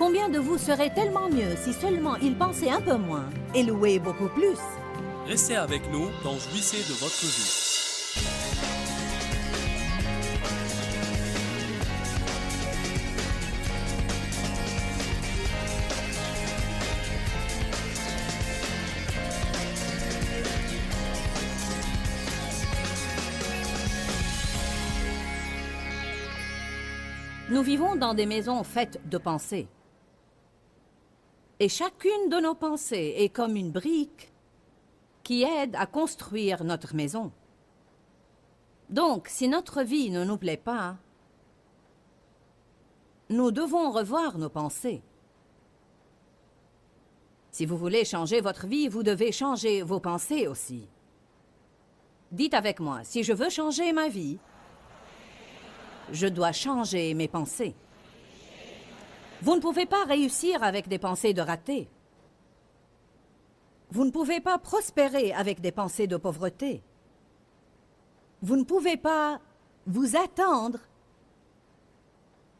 Combien de vous serait tellement mieux si seulement ils pensaient un peu moins et louaient beaucoup plus? Restez avec nous dans Jouissez de votre vie. Nous vivons dans des maisons faites de pensées. Et chacune de nos pensées est comme une brique qui aide à construire notre maison. Donc, si notre vie ne nous plaît pas, nous devons revoir nos pensées. Si vous voulez changer votre vie, vous devez changer vos pensées aussi. Dites avec moi, si je veux changer ma vie, je dois changer mes pensées. Vous ne pouvez pas réussir avec des pensées de raté. Vous ne pouvez pas prospérer avec des pensées de pauvreté. Vous ne pouvez pas vous attendre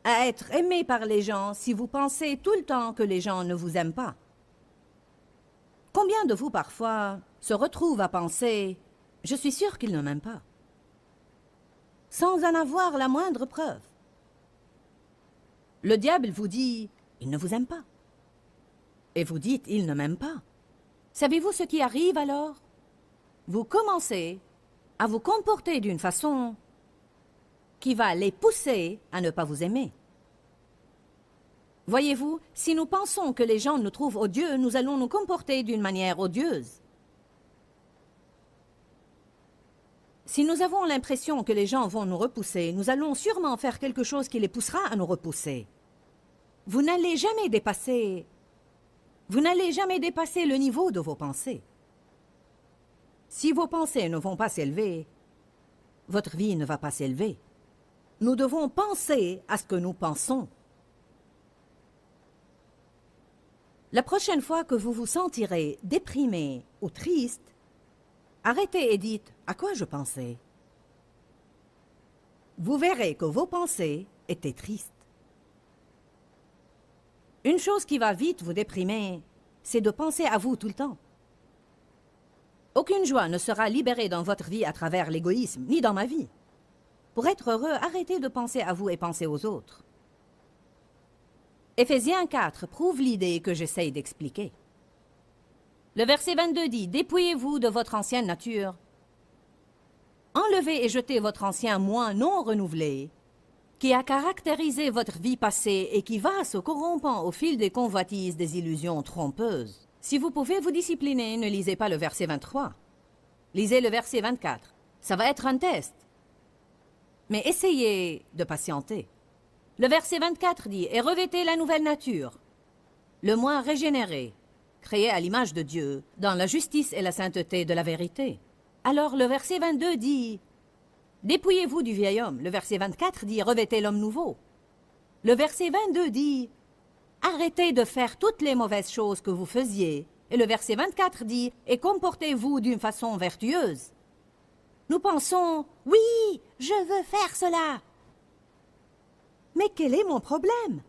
à être aimé par les gens si vous pensez tout le temps que les gens ne vous aiment pas. Combien de vous, parfois, se retrouvent à penser « Je suis sûr qu'ils ne m'aiment pas », sans en avoir la moindre preuve. Le diable vous dit « Il ne vous aime pas ». Et vous dites « Il ne m'aime pas ». Savez-vous ce qui arrive alors? Vous commencez à vous comporter d'une façon qui va les pousser à ne pas vous aimer. Voyez-vous, si nous pensons que les gens nous trouvent odieux, nous allons nous comporter d'une manière odieuse. Si nous avons l'impression que les gens vont nous repousser, nous allons sûrement faire quelque chose qui les poussera à nous repousser. Vous n'allez jamais dépasser le niveau de vos pensées. Si vos pensées ne vont pas s'élever, votre vie ne va pas s'élever. Nous devons penser à ce que nous pensons. La prochaine fois que vous vous sentirez déprimé ou triste, arrêtez et dites « À quoi je pensais ?» Vous verrez que vos pensées étaient tristes. Une chose qui va vite vous déprimer, c'est de penser à vous tout le temps. Aucune joie ne sera libérée dans votre vie à travers l'égoïsme, ni dans ma vie. Pour être heureux, arrêtez de penser à vous et pensez aux autres. Éphésiens 4 prouve l'idée que j'essaye d'expliquer. Le verset 22 dit « Dépouillez-vous de votre ancienne nature. Enlevez et jetez votre ancien moi non renouvelé, qui a caractérisé votre vie passée et qui va se corrompant au fil des convoitises des illusions trompeuses. » Si vous pouvez vous discipliner, ne lisez pas le verset 23. Lisez le verset 24. Ça va être un test. Mais essayez de patienter. Le verset 24 dit « Et revêtez la nouvelle nature, le moi régénéré, créé à l'image de Dieu, dans la justice et la sainteté de la vérité. » Alors le verset 22 dit « Dépouillez-vous du vieil homme ». Le verset 24 dit « Revêtez l'homme nouveau ». Le verset 22 dit « Arrêtez de faire toutes les mauvaises choses que vous faisiez ». Et le verset 24 dit « Et comportez-vous d'une façon vertueuse ». Nous pensons « Oui, je veux faire cela ». Mais quel est mon problème?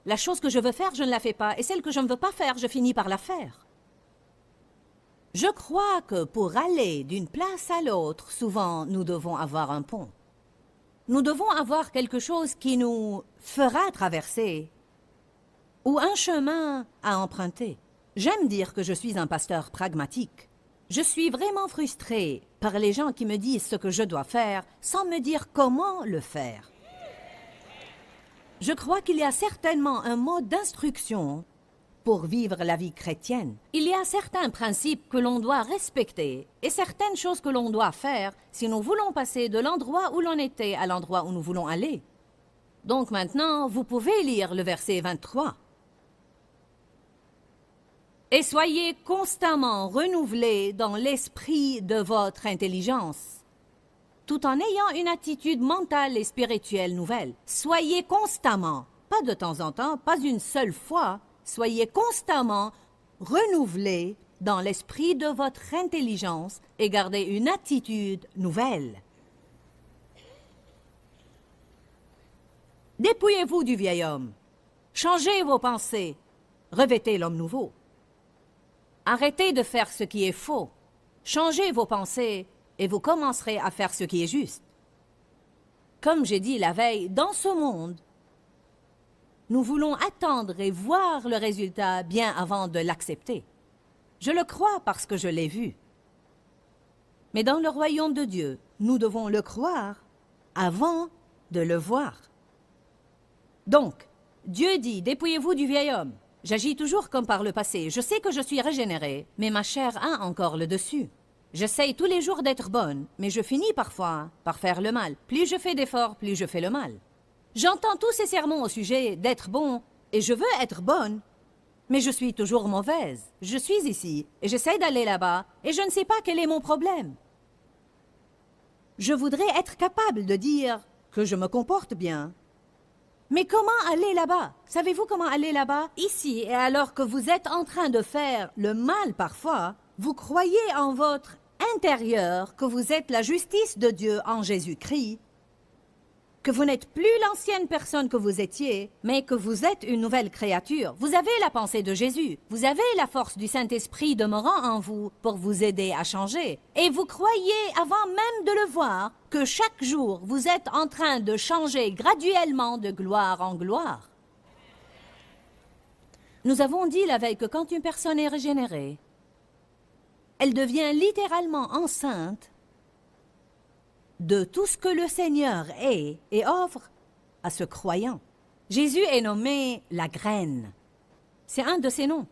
La chose que je veux faire, je ne la fais pas, et celle que je ne veux pas faire, je finis par la faire. Je crois que pour aller d'une place à l'autre, souvent, nous devons avoir un pont. Nous devons avoir quelque chose qui nous fera traverser, ou un chemin à emprunter. J'aime dire que je suis un pasteur pragmatique. Je suis vraiment frustrée par les gens qui me disent ce que je dois faire sans me dire comment le faire. Je crois qu'il y a certainement un mode d'instruction pour vivre la vie chrétienne. Il y a certains principes que l'on doit respecter et certaines choses que l'on doit faire si nous voulons passer de l'endroit où l'on était à l'endroit où nous voulons aller. Donc maintenant, vous pouvez lire le verset 23. « Et soyez constamment renouvelés dans l'esprit de votre intelligence. » Tout en ayant une attitude mentale et spirituelle nouvelle. Soyez constamment, pas de temps en temps, pas une seule fois, soyez constamment renouvelés dans l'esprit de votre intelligence et gardez une attitude nouvelle. Dépouillez-vous du vieil homme. Changez vos pensées. Revêtez l'homme nouveau. Arrêtez de faire ce qui est faux. Changez vos pensées et vous commencerez à faire ce qui est juste. Comme j'ai dit la veille, dans ce monde, nous voulons attendre et voir le résultat bien avant de l'accepter. Je le crois parce que je l'ai vu. Mais dans le royaume de Dieu, nous devons le croire avant de le voir. Donc, Dieu dit, dépouillez-vous du vieil homme. J'agis toujours comme par le passé. Je sais que je suis régénérée, mais ma chair a encore le dessus. J'essaye tous les jours d'être bonne, mais je finis parfois par faire le mal. Plus je fais d'efforts, plus je fais le mal. J'entends tous ces sermons au sujet d'être bon, et je veux être bonne, mais je suis toujours mauvaise. Je suis ici, et j'essaie d'aller là-bas, et je ne sais pas quel est mon problème. Je voudrais être capable de dire que je me comporte bien. Mais comment aller là-bas? Savez-vous comment aller là-bas? Ici, et alors que vous êtes en train de faire le mal parfois, vous croyez en votre intérieur que vous êtes la justice de Dieu en Jésus-Christ, que vous n'êtes plus l'ancienne personne que vous étiez, mais que vous êtes une nouvelle créature. Vous avez la pensée de Jésus. Vous avez la force du Saint-Esprit demeurant en vous pour vous aider à changer. Et vous croyez, avant même de le voir, que chaque jour, vous êtes en train de changer graduellement de gloire en gloire. Nous avons dit la veille que quand une personne est régénérée, elle devient littéralement enceinte de tout ce que le Seigneur est et offre à ce croyant. Jésus est nommé la graine. C'est un de ses noms,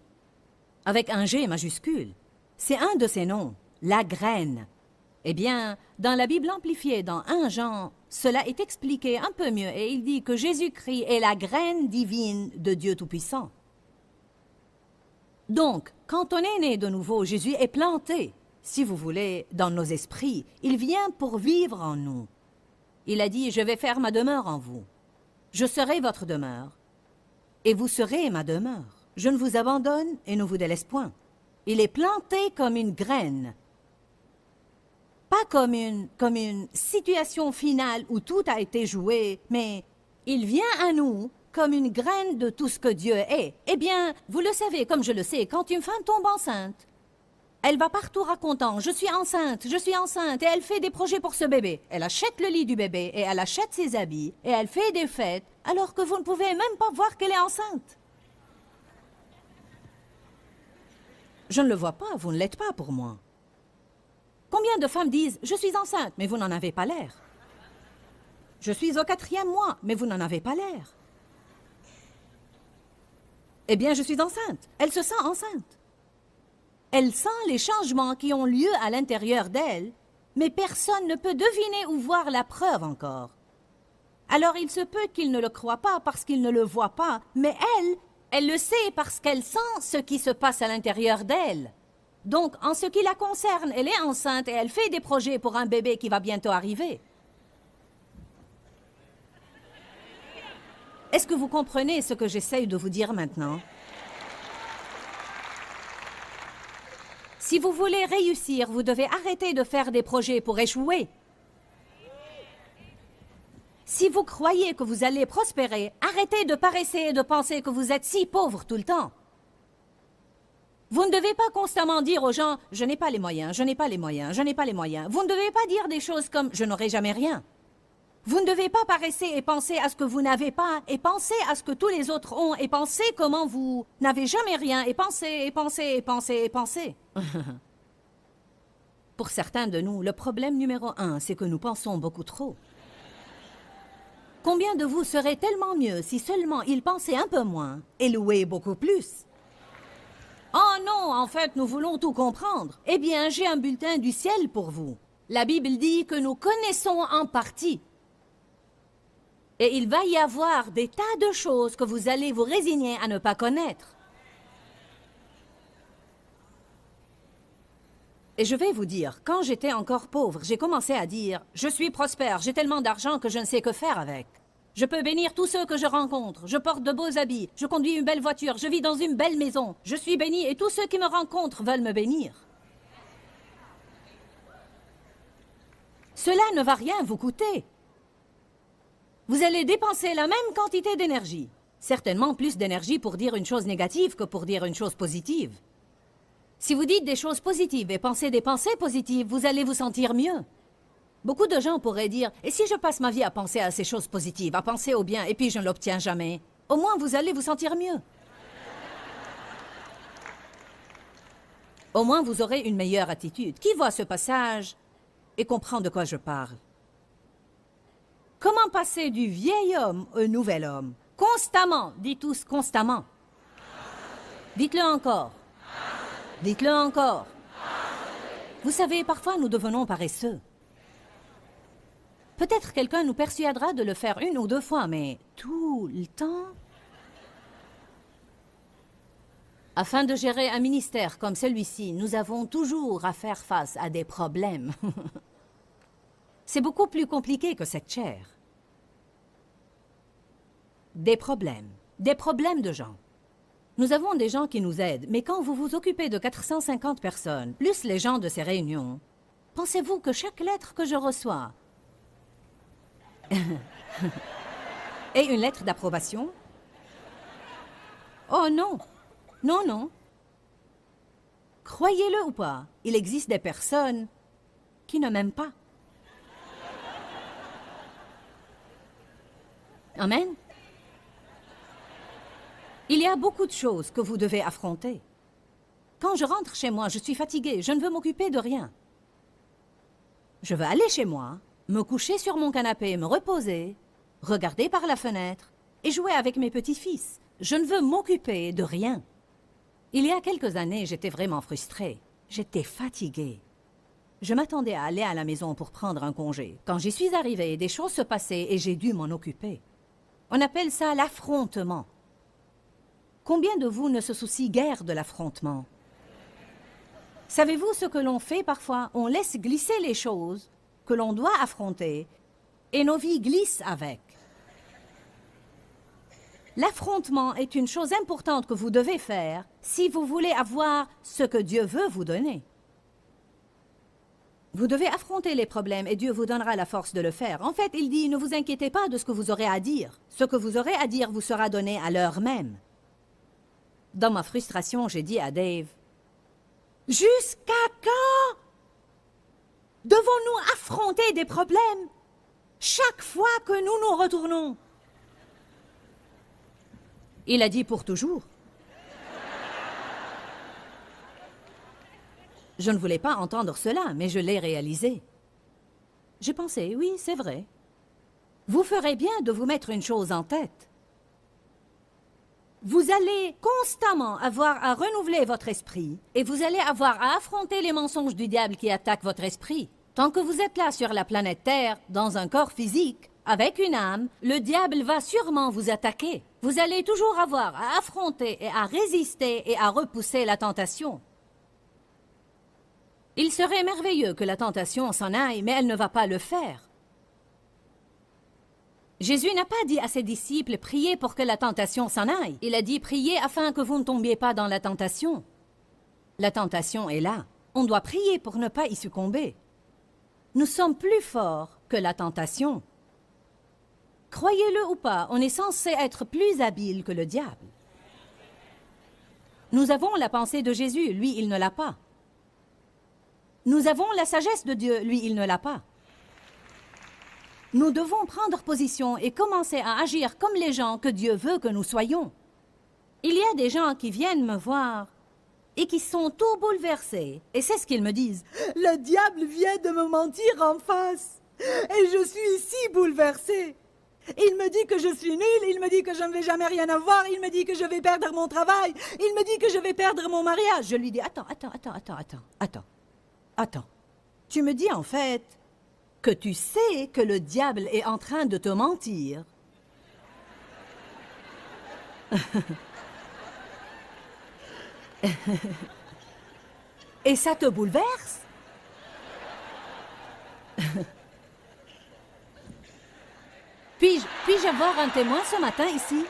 avec un G majuscule. C'est un de ses noms, la graine. Eh bien, dans la Bible amplifiée, dans 1 Jean, cela est expliqué un peu mieux et il dit que Jésus-Christ est la graine divine de Dieu Tout-Puissant. Donc, quand on est né de nouveau, Jésus est planté, si vous voulez, dans nos esprits. Il vient pour vivre en nous. Il a dit, je vais faire ma demeure en vous. Je serai votre demeure, et vous serez ma demeure. Je ne vous abandonne et ne vous délaisse point. Il est planté comme une graine, pas comme une situation finale où tout a été joué, mais il vient à nous comme une graine de tout ce que Dieu est. Eh bien, vous le savez, comme je le sais, quand une femme tombe enceinte, elle va partout racontant « je suis enceinte » et elle fait des projets pour ce bébé. Elle achète le lit du bébé et elle achète ses habits et elle fait des fêtes alors que vous ne pouvez même pas voir qu'elle est enceinte. Je ne le vois pas, vous ne l'êtes pas pour moi. Combien de femmes disent « je suis enceinte » mais vous n'en avez pas l'air. Je suis au 4e mois, mais vous n'en avez pas l'air. Eh bien, je suis enceinte. Elle se sent enceinte. Elle sent les changements qui ont lieu à l'intérieur d'elle, mais personne ne peut deviner ou voir la preuve encore. Alors il se peut qu'il ne le croit pas parce qu'il ne le voit pas, mais elle le sait parce qu'elle sent ce qui se passe à l'intérieur d'elle. Donc, en ce qui la concerne, elle est enceinte et elle fait des projets pour un bébé qui va bientôt arriver. Est-ce que vous comprenez ce que j'essaye de vous dire maintenant? Si vous voulez réussir, vous devez arrêter de faire des projets pour échouer. Si vous croyez que vous allez prospérer, arrêtez de paresser et de penser que vous êtes si pauvre tout le temps. Vous ne devez pas constamment dire aux gens « je n'ai pas les moyens, je n'ai pas les moyens, je n'ai pas les moyens ». Vous ne devez pas dire des choses comme « je n'aurai jamais rien ». Vous ne devez pas paresser et penser à ce que vous n'avez pas, et penser à ce que tous les autres ont, et penser comment vous n'avez jamais rien, et penser, et penser, et penser, et penser. Pour certains de nous, le problème numéro 1, c'est que nous pensons beaucoup trop. Combien de vous seraient tellement mieux si seulement ils pensaient un peu moins et louaient beaucoup plus? Oh non, en fait, nous voulons tout comprendre. Eh bien, j'ai un bulletin du ciel pour vous. La Bible dit que nous connaissons en partie. Et il va y avoir des tas de choses que vous allez vous résigner à ne pas connaître. Et je vais vous dire, quand j'étais encore pauvre, j'ai commencé à dire « Je suis prospère, j'ai tellement d'argent que je ne sais que faire avec. Je peux bénir tous ceux que je rencontre, je porte de beaux habits, je conduis une belle voiture, je vis dans une belle maison, je suis béni et tous ceux qui me rencontrent veulent me bénir. » Cela ne va rien vous coûter. Vous allez dépenser la même quantité d'énergie. certainement plus d'énergie pour dire une chose négative que pour dire une chose positive. Si vous dites des choses positives et pensez des pensées positives, vous allez vous sentir mieux. Beaucoup de gens pourraient dire « Et si je passe ma vie à penser à ces choses positives, à penser au bien, et puis je ne l'obtiens jamais ?» Au moins, vous allez vous sentir mieux. Au moins, vous aurez une meilleure attitude. Qui voit ce passage et comprend de quoi je parle? Comment passer du vieil homme au nouvel homme? Constamment, dites tous constamment. Dites-le encore. Dites-le encore. Vous savez, parfois nous devenons paresseux. Peut-être quelqu'un nous persuadera de le faire 1 ou 2 fois, mais tout le temps? Afin de gérer un ministère comme celui-ci, nous avons toujours à faire face à des problèmes. C'est beaucoup plus compliqué que cette chaire. Des problèmes de gens. Nous avons des gens qui nous aident, mais quand vous vous occupez de 450 personnes, plus les gens de ces réunions, pensez-vous que chaque lettre que je reçois est une lettre d'approbation? Oh non! Non, non. Croyez-le ou pas, il existe des personnes qui ne m'aiment pas. Amen. Il y a beaucoup de choses que vous devez affronter. Quand je rentre chez moi, je suis fatiguée, je ne veux m'occuper de rien. Je veux aller chez moi, me coucher sur mon canapé, me reposer, regarder par la fenêtre et jouer avec mes petits-fils. Je ne veux m'occuper de rien. Il y a quelques années, j'étais vraiment frustrée. J'étais fatiguée. Je m'attendais à aller à la maison pour prendre un congé. Quand j'y suis arrivée, des choses se passaient et j'ai dû m'en occuper. On appelle ça l'affrontement. Combien de vous ne se soucient guère de l'affrontement? Savez-vous ce que l'on fait parfois? On laisse glisser les choses que l'on doit affronter et nos vies glissent avec. L'affrontement est une chose importante que vous devez faire si vous voulez avoir ce que Dieu veut vous donner. Vous devez affronter les problèmes et Dieu vous donnera la force de le faire. En fait, il dit, ne vous inquiétez pas de ce que vous aurez à dire. Ce que vous aurez à dire vous sera donné à l'heure même. Dans ma frustration, j'ai dit à Dave, « Jusqu'à quand devons-nous affronter des problèmes chaque fois que nous nous retournons? » Il a dit pour toujours. Je ne voulais pas entendre cela, mais je l'ai réalisé. J'ai pensé, oui, c'est vrai. Vous ferez bien de vous mettre une chose en tête. Vous allez constamment avoir à renouveler votre esprit et vous allez avoir à affronter les mensonges du diable qui attaquent votre esprit. Tant que vous êtes là sur la planète Terre, dans un corps physique, avec une âme, le diable va sûrement vous attaquer. Vous allez toujours avoir à affronter et à résister et à repousser la tentation. Il serait merveilleux que la tentation s'en aille, mais elle ne va pas le faire. Jésus n'a pas dit à ses disciples « Priez pour que la tentation s'en aille ». Il a dit « Priez afin que vous ne tombiez pas dans la tentation ». La tentation est là. On doit prier pour ne pas y succomber. Nous sommes plus forts que la tentation. Croyez-le ou pas, on est censé être plus habile que le diable. Nous avons la pensée de Jésus, lui, il ne l'a pas. Nous avons la sagesse de Dieu, lui, il ne l'a pas. Nous devons prendre position et commencer à agir comme les gens que Dieu veut que nous soyons. Il y a des gens qui viennent me voir et qui sont tout bouleversés. Et c'est ce qu'ils me disent. « Le diable vient de me mentir en face et je suis si bouleversée. Il me dit que je suis nulle, il me dit que je ne vais jamais rien avoir, il me dit que je vais perdre mon travail, il me dit que je vais perdre mon mariage. » Je lui dis « Attends. Tu me dis en fait que tu sais que le diable est en train de te mentir. » Et ça te bouleverse? Puis-je avoir un témoin ce matin ici?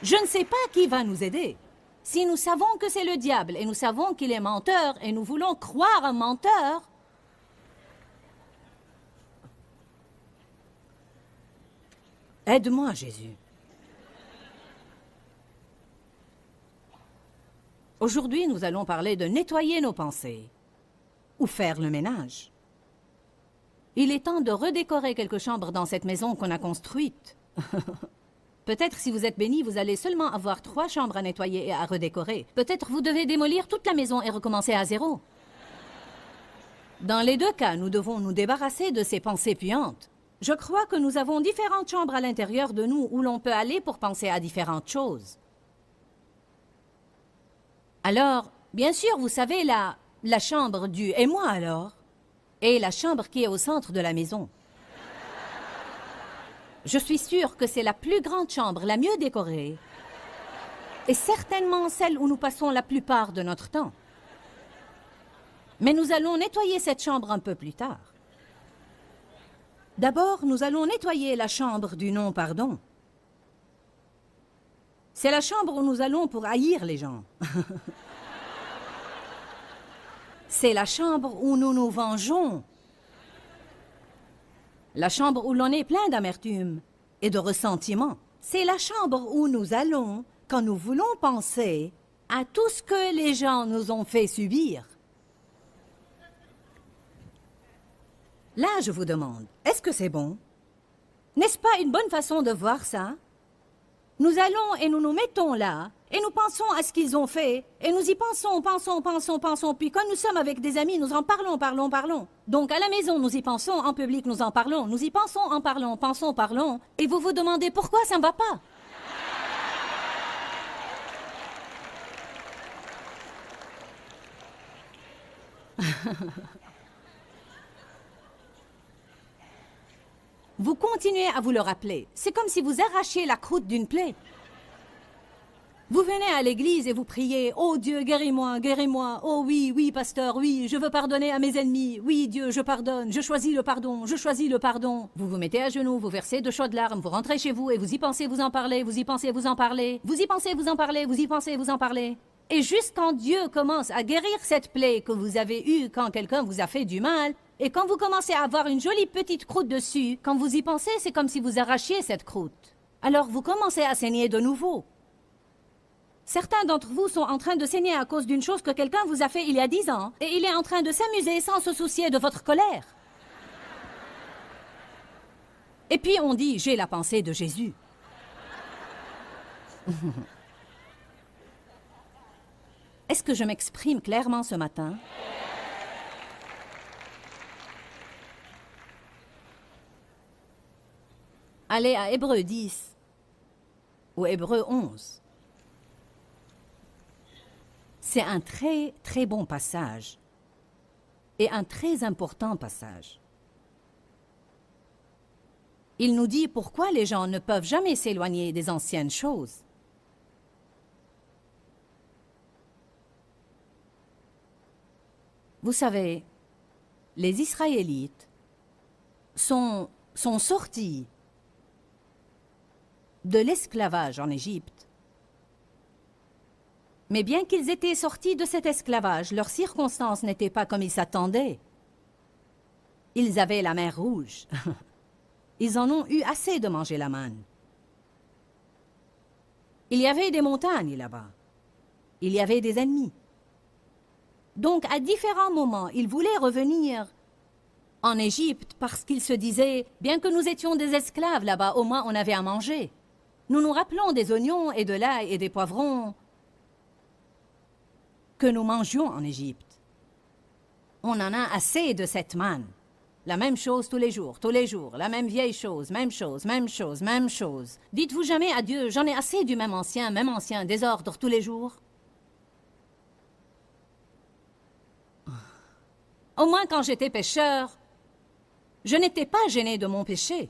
Je ne sais pas qui va nous aider. Si nous savons que c'est le diable et nous savons qu'il est menteur et nous voulons croire un menteur, Aide-moi, Jésus. Aujourd'hui, nous allons parler de nettoyer nos pensées ou faire le ménage. Il est temps de redécorer quelques chambres dans cette maison qu'on a construite. Peut-être si vous êtes béni, vous allez seulement avoir 3 chambres à nettoyer et à redécorer. Peut-être vous devez démolir toute la maison et recommencer à zéro. Dans les 2 cas, nous devons nous débarrasser de ces pensées puantes. Je crois que nous avons différentes chambres à l'intérieur de nous où l'on peut aller pour penser à différentes choses. Alors, bien sûr, vous savez, la chambre du « et moi alors ?» et la chambre qui est au centre de la maison. Je suis sûre que c'est la plus grande chambre, la mieux décorée, et certainement celle où nous passons la plupart de notre temps. Mais nous allons nettoyer cette chambre un peu plus tard. D'abord, nous allons nettoyer la chambre du non-pardon. C'est la chambre où nous allons pour haïr les gens. C'est la chambre où nous nous vengeons. La chambre où l'on est plein d'amertume et de ressentiment. C'est la chambre où nous allons quand nous voulons penser à tout ce que les gens nous ont fait subir. Là, je vous demande, est-ce que c'est bon? N'est-ce pas une bonne façon de voir ça? Nous allons et nous nous mettons là, et nous pensons à ce qu'ils ont fait, et nous y pensons, puis quand nous sommes avec des amis, nous en parlons. Donc à la maison, nous y pensons, en public, nous en parlons, nous y pensons, en parlons, parlons, et vous vous demandez pourquoi ça ne va pas? Vous continuez à vous le rappeler. C'est comme si vous arrachiez la croûte d'une plaie. Vous venez à l'église et vous priez « Oh Dieu, guéris-moi, guéris-moi. Oh oui, oui, pasteur, oui, je veux pardonner à mes ennemis. Oui, Dieu, je pardonne. Je choisis le pardon. Je choisis le pardon. » Vous vous mettez à genoux, vous versez de chaudes larmes, vous rentrez chez vous et vous y pensez, vous en parlez, vous y pensez, vous en parlez. Vous y pensez, vous en parlez, vous y pensez, vous en parlez. Et juste quand Dieu commence à guérir cette plaie que vous avez eue quand quelqu'un vous a fait du mal, et quand vous commencez à avoir une jolie petite croûte dessus, quand vous y pensez, c'est comme si vous arrachiez cette croûte. Alors vous commencez à saigner de nouveau. Certains d'entre vous sont en train de saigner à cause d'une chose que quelqu'un vous a fait il y a 10 ans, et il est en train de s'amuser sans se soucier de votre colère. Et puis on dit « j'ai la pensée de Jésus ». Est-ce que je m'exprime clairement ce matin? Allez à Hébreux 10 ou Hébreux 11. C'est un très, très bon passage et un très important passage. Il nous dit pourquoi les gens ne peuvent jamais s'éloigner des anciennes choses. Vous savez, les Israélites sont sortis de l'esclavage en Égypte. Mais bien qu'ils étaient sortis de cet esclavage, leurs circonstances n'étaient pas comme ils s'attendaient. Ils avaient la mer Rouge. Ils en ont eu assez de manger la manne. Il y avait des montagnes là-bas. Il y avait des ennemis. Donc, à différents moments, ils voulaient revenir en Égypte parce qu'ils se disaient, bien que nous étions des esclaves là-bas, au moins on avait à manger. Nous nous rappelons des oignons et de l'ail et des poivrons que nous mangions en Égypte. On en a assez de cette manne. La même chose tous les jours, la même vieille chose, même chose, même chose, même chose. Dites-vous jamais à Dieu, j'en ai assez du même ancien désordre tous les jours. Au moins quand j'étais pécheur, je n'étais pas gêné de mon péché.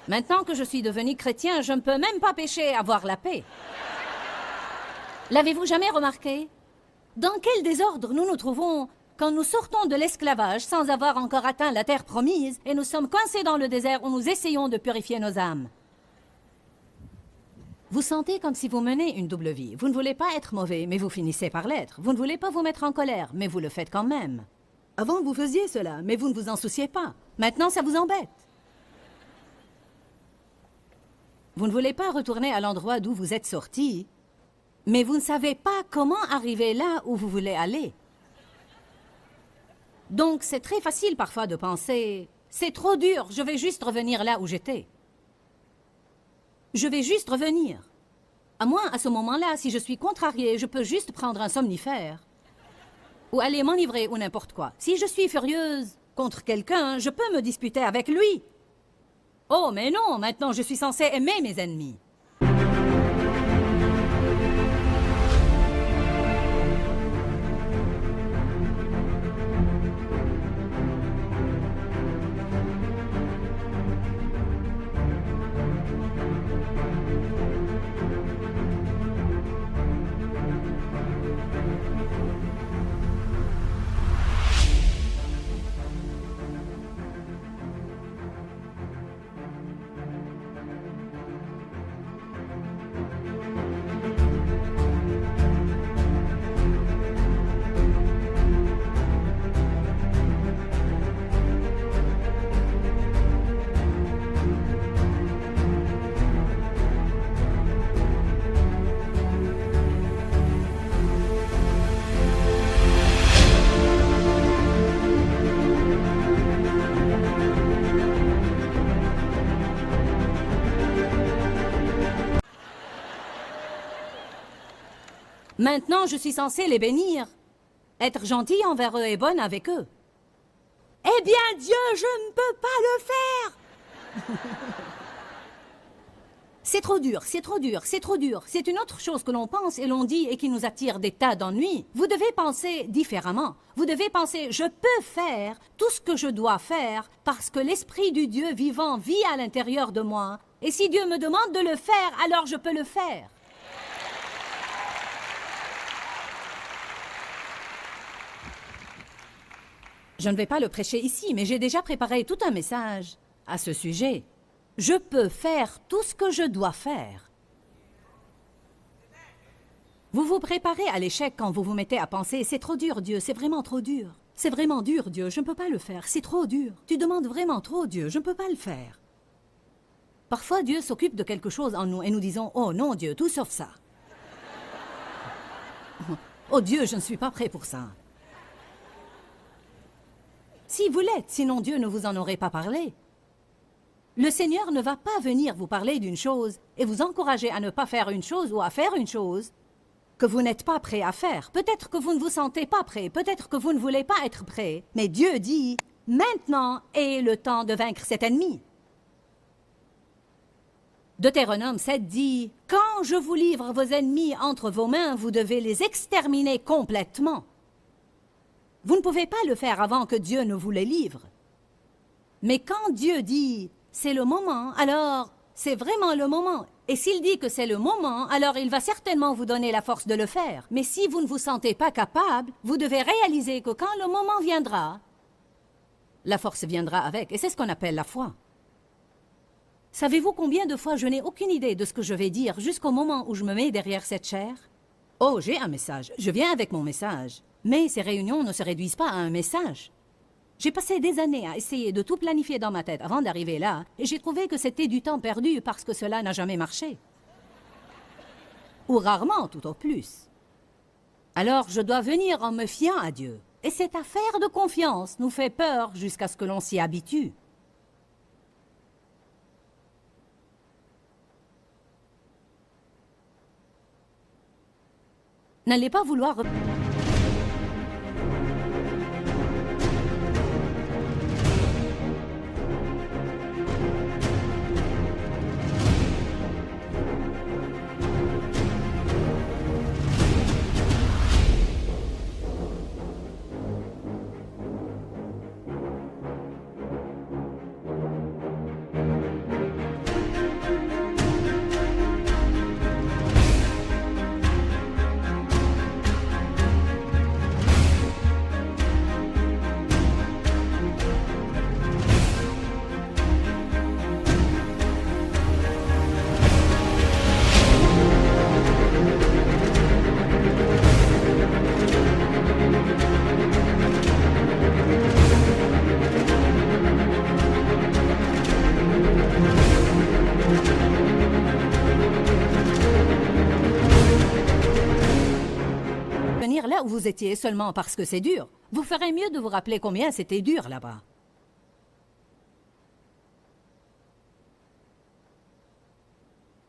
Maintenant que je suis devenu chrétien, je ne peux même pas pécher et avoir la paix. L'avez-vous jamais remarqué? Dans quel désordre nous nous trouvons quand nous sortons de l'esclavage sans avoir encore atteint la terre promise et nous sommes coincés dans le désert où nous essayons de purifier nos âmes? Vous sentez comme si vous menez une double vie. Vous ne voulez pas être mauvais, mais vous finissez par l'être. Vous ne voulez pas vous mettre en colère, mais vous le faites quand même. Avant, vous faisiez cela, mais vous ne vous en souciez pas. Maintenant, ça vous embête. Vous ne voulez pas retourner à l'endroit d'où vous êtes sorti, mais vous ne savez pas comment arriver là où vous voulez aller. Donc, c'est très facile parfois de penser « C'est trop dur, je vais juste revenir là où j'étais. » Je vais juste revenir. À moins, à ce moment-là, si je suis contrariée, je peux juste prendre un somnifère. Ou aller m'enivrer ou n'importe quoi. Si je suis furieuse contre quelqu'un, je peux me disputer avec lui. Oh, mais non, maintenant je suis censée aimer mes ennemis. Maintenant, je suis censée les bénir. Être gentille envers eux et bonne avec eux. Eh bien, Dieu, je ne peux pas le faire. C'est trop dur, c'est trop dur, c'est trop dur. C'est une autre chose que l'on pense et l'on dit et qui nous attire des tas d'ennuis. Vous devez penser différemment. Vous devez penser, je peux faire tout ce que je dois faire parce que l'Esprit du Dieu vivant vit à l'intérieur de moi. Et si Dieu me demande de le faire, alors je peux le faire. Je ne vais pas le prêcher ici, mais j'ai déjà préparé tout un message à ce sujet. Je peux faire tout ce que je dois faire. Vous vous préparez à l'échec quand vous vous mettez à penser « C'est trop dur, Dieu, c'est vraiment trop dur. C'est vraiment dur, Dieu, je ne peux pas le faire, c'est trop dur. Tu demandes vraiment trop, Dieu, je ne peux pas le faire. » Parfois, Dieu s'occupe de quelque chose en nous et nous disons « Oh non, Dieu, tout sauf ça. » « Oh Dieu, je ne suis pas prêt pour ça. » Si vous l'êtes, sinon Dieu ne vous en aurait pas parlé. Le Seigneur ne va pas venir vous parler d'une chose et vous encourager à ne pas faire une chose ou à faire une chose que vous n'êtes pas prêt à faire. Peut-être que vous ne vous sentez pas prêt, peut-être que vous ne voulez pas être prêt. Mais Dieu dit, maintenant est le temps de vaincre cet ennemi. Deutéronome 7 dit, « Quand je vous livre vos ennemis entre vos mains, vous devez les exterminer complètement. » Vous ne pouvez pas le faire avant que Dieu ne vous les livre. Mais quand Dieu dit « c'est le moment », alors c'est vraiment le moment. Et s'il dit que c'est le moment, alors il va certainement vous donner la force de le faire. Mais si vous ne vous sentez pas capable, vous devez réaliser que quand le moment viendra, la force viendra avec. Et c'est ce qu'on appelle la foi. Savez-vous combien de fois je n'ai aucune idée de ce que je vais dire jusqu'au moment où je me mets derrière cette chaire? Oh, j'ai un message. Je viens avec mon message. Mais ces réunions ne se réduisent pas à un message. J'ai passé des années à essayer de tout planifier dans ma tête avant d'arriver là, et j'ai trouvé que c'était du temps perdu parce que cela n'a jamais marché. Ou rarement, tout au plus. Alors je dois venir en me fiant à Dieu. Et cette affaire de confiance nous fait peur jusqu'à ce que l'on s'y habitue. N'allez pas vouloir... vous étiez seulement parce que c'est dur. Vous ferez mieux de vous rappeler combien c'était dur là-bas.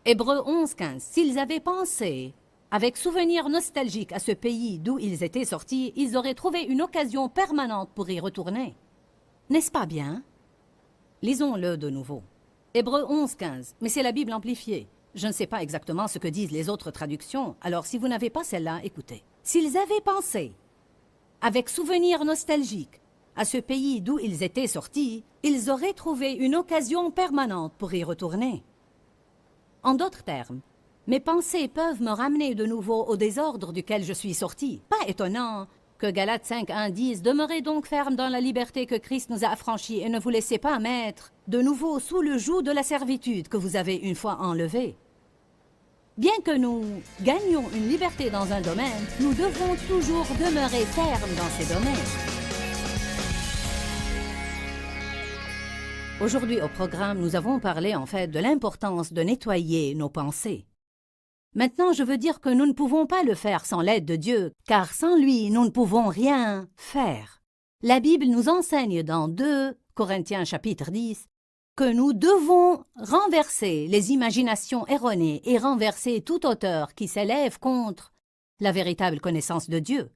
Hébreux 11:15. S'ils avaient pensé, avec souvenir nostalgique à ce pays d'où ils étaient sortis, ils auraient trouvé une occasion permanente pour y retourner. N'est-ce pas bien? Lisons-le de nouveau. Hébreux 11:15. Mais c'est la Bible amplifiée. Je ne sais pas exactement ce que disent les autres traductions, alors si vous n'avez pas celle-là, écoutez. S'ils avaient pensé, avec souvenir nostalgique, à ce pays d'où ils étaient sortis, ils auraient trouvé une occasion permanente pour y retourner. En d'autres termes, mes pensées peuvent me ramener de nouveau au désordre duquel je suis sorti. Pas étonnant que Galates 5:1 dise « Demeurez donc fermes dans la liberté que Christ nous a affranchis et ne vous laissez pas mettre de nouveau sous le joug de la servitude que vous avez une fois enlevée. » Bien que nous gagnions une liberté dans un domaine, nous devons toujours demeurer fermes dans ces domaines. Aujourd'hui au programme, nous avons parlé en fait de l'importance de nettoyer nos pensées. Maintenant, je veux dire que nous ne pouvons pas le faire sans l'aide de Dieu, car sans lui, nous ne pouvons rien faire. La Bible nous enseigne dans 2 Corinthiens chapitre 10 que nous devons renverser les imaginations erronées et renverser toute hauteur qui s'élève contre la véritable connaissance de Dieu.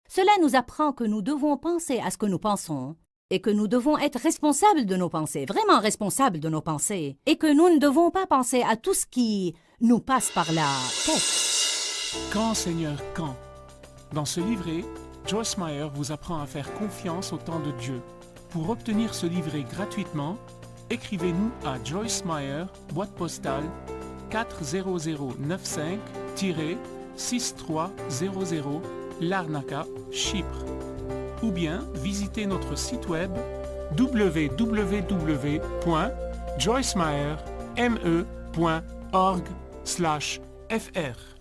Cela nous apprend que nous devons penser à ce que nous pensons et que nous devons être responsables de nos pensées, vraiment responsables de nos pensées, et que nous ne devons pas penser à tout ce qui nous passe par la tête. Quand, Seigneur, quand? Dans ce livret, Joyce Meyer vous apprend à faire confiance au temps de Dieu. Pour obtenir ce livret gratuitement, écrivez-nous à Joyce Meyer, boîte postale 40095-6300, Larnaca, Chypre. Ou bien visitez notre site web www.joycemeyer.org/fr.